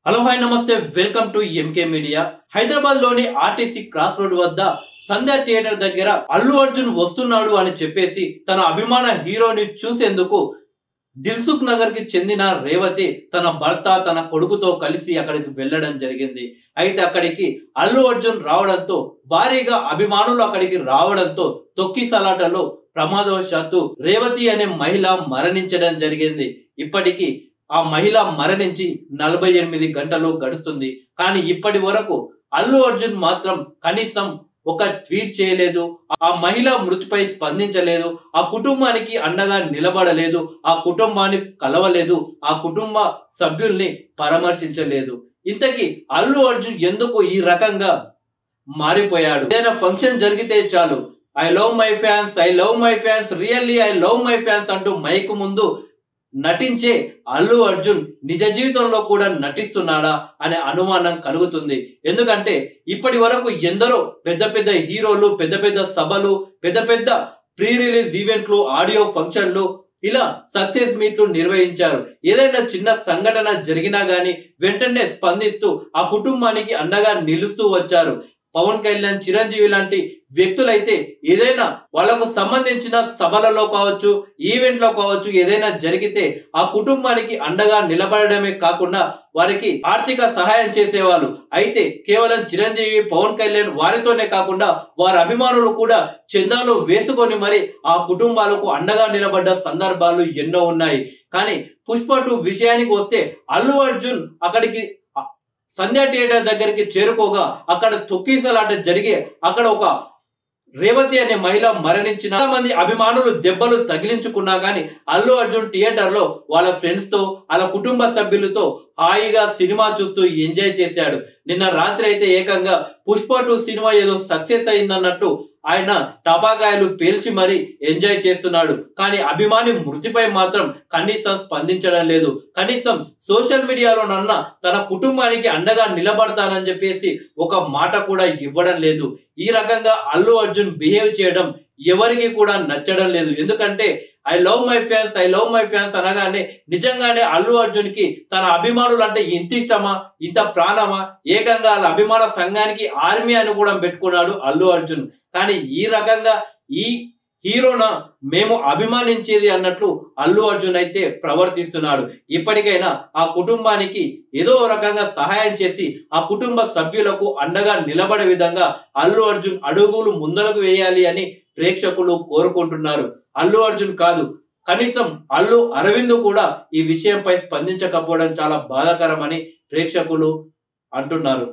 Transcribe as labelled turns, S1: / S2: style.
S1: Hello hi నమస్తే welcome to MK media. Hyderabad లోని RTC cross road వద్ద సంధ్య థియేటర్ దగ్గర అల్లు అర్జున్ వస్తున్నాడు అని చెప్పేసి తన అభిమాన హీరోని చూసేందుకు దిల్సుఖ్ నగర్ కి చెందిన రేవతి తన భర్త తన కొడుకుతో కలిసి అక్కడికి వెళ్ళడం జరిగింది. అయితే అక్కడికి అల్లు అర్జున్ రావడంతో భారీగా అభిమానులు అక్కడికి రావడంతో తొక్కిసలాటలో ప్రమాదవశాత్తు రేవతి అనే మహిళ మరణించడం జరిగింది. ఇప్పటికీ ఆ మహిళ మరణించి 48 గంటలు గడుస్తుంది. కానీ ఇప్పటి వరకు అల్లు అర్జున్ మాత్రం కనీసం ఒక ట్వీట్ చేయలేదు. ఆ మహిళ మృతిపై స్పందించలేదు. ఆ కుటుంబానికి అండగా నిలబడలేదు. ఆ కుటుంబాన్ని కలవలేదు. ఆ కుటుంబ సభ్యుల్ని పరామర్శించలేదు. ఇంతకీ అల్లు అర్జున్ ఎందుకు ఈ రకంగా మారిపోయాడు? ఏదైనా ఫంక్షన్ జరిగితే చాలు I love my fans, I love my fans, really I love my fans అంటూ మైక్ ముందు నటించే అల్లు అర్జున్ నిజ జీవితంలో కూడా నటిస్తున్నాడా అనే అనుమానం కలుగుతుంది. ఎందుకంటే ఇప్పటి వరకు ఎందరో పెద్ద పెద్ద హీరోలు పెద్ద పెద్ద సభలు పెద్ద పెద్ద ప్రీ రిలీజ్ ఈవెంట్లు ఆడియో ఫంక్షన్లు ఇలా సక్సెస్ మీట్లు నిర్వహించారు. ఏదైనా చిన్న సంఘటన జరిగినా గానీ వెంటనే స్పందిస్తూ ఆ కుటుంబానికి అండగా నిలుస్తూ వచ్చారు. పవన్ కళ్యాణ్, చిరంజీవి లాంటి వ్యక్తులైతే ఏదైనా వాళ్ళకు సంబంధించిన సభలలో కావచ్చు, ఈవెంట్లో కావచ్చు, ఏదైనా జరిగితే ఆ కుటుంబానికి అండగా నిలబడమే కాకుండా వారికి ఆర్థిక సహాయం చేసేవాళ్ళు. అయితే కేవలం చిరంజీవి, పవన్ కళ్యాణ్ వారితోనే కాకుండా వారి అభిమానులు కూడా చందాలు వేసుకొని మరి ఆ కుటుంబాలకు అండగా నిలబడ్డ సందర్భాలు ఎన్నో ఉన్నాయి. కానీ పుష్ప 2 విషయానికి వస్తే అల్లు అర్జున్ అక్కడికి సంధ్య థియేటర్ దగ్గరికి చేరుకోగా అక్కడ తొక్కిసలాట జరిగి అక్కడ ఒక రేవతి అనే మహిళ మరణించిన మంది అభిమానులు దెబ్బలు తగిలించుకున్నా గానీ అల్లు అర్జున్ థియేటర్ లో వాళ్ళ ఫ్రెండ్స్ తో వాళ్ళ కుటుంబ సభ్యులతో హాయిగా సినిమా చూస్తూ ఎంజాయ్ చేశాడు. నిన్న రాత్రి అయితే ఏకంగా పుష్ప 2 సినిమా ఏదో సక్సెస్ అయిందన్నట్టు ఆయన టపాకాయలు పేల్చి మరి ఎంజాయ్ చేస్తున్నాడు. కానీ అభిమాని మృతిపై మాత్రం కనీసం స్పందించడం లేదు. కనీసం సోషల్ మీడియాలోనన్నా తన కుటుంబానికి అండగా నిలబడతానని చెప్పేసి ఒక మాట కూడా ఇవ్వడం లేదు. ఈ రకంగా అల్లు అర్జున్ బిహేవ్ చేయడం ఎవరికి కూడా నచ్చడం లేదు. ఎందుకంటే I love my fans, I love my fans అనగానే నిజంగానే అల్లు అర్జున్ కి తన అభిమానులు అంటే ఇంత ఇష్టమా, ఇంత ప్రాణమా, ఏకంగా వాళ్ళ అభిమాన సంఘానికి ఆర్మీ అని కూడా పెట్టుకున్నాడు అల్లు అర్జున్. కానీ ఈ రకంగా ఈ హీరోన మేము అభిమానించేది అన్నట్లు అల్లు అర్జున్ అయితే ప్రవర్తిస్తున్నాడు. ఇప్పటికైనా ఆ కుటుంబానికి ఏదో రకంగా సహాయం చేసి ఆ కుటుంబ సభ్యులకు అండగా నిలబడే విధంగా అల్లు అర్జున్ అడుగులు ముందరకు వేయాలి అని ప్రేక్షకులు కోరుకుంటున్నారు. అల్లు అర్జున్ కాదు, కనీసం అల్లు అరవింద్ కూడా ఈ విషయంపై స్పందించకపోవడం చాలా బాధాకరమని ప్రేక్షకులు అంటున్నారు.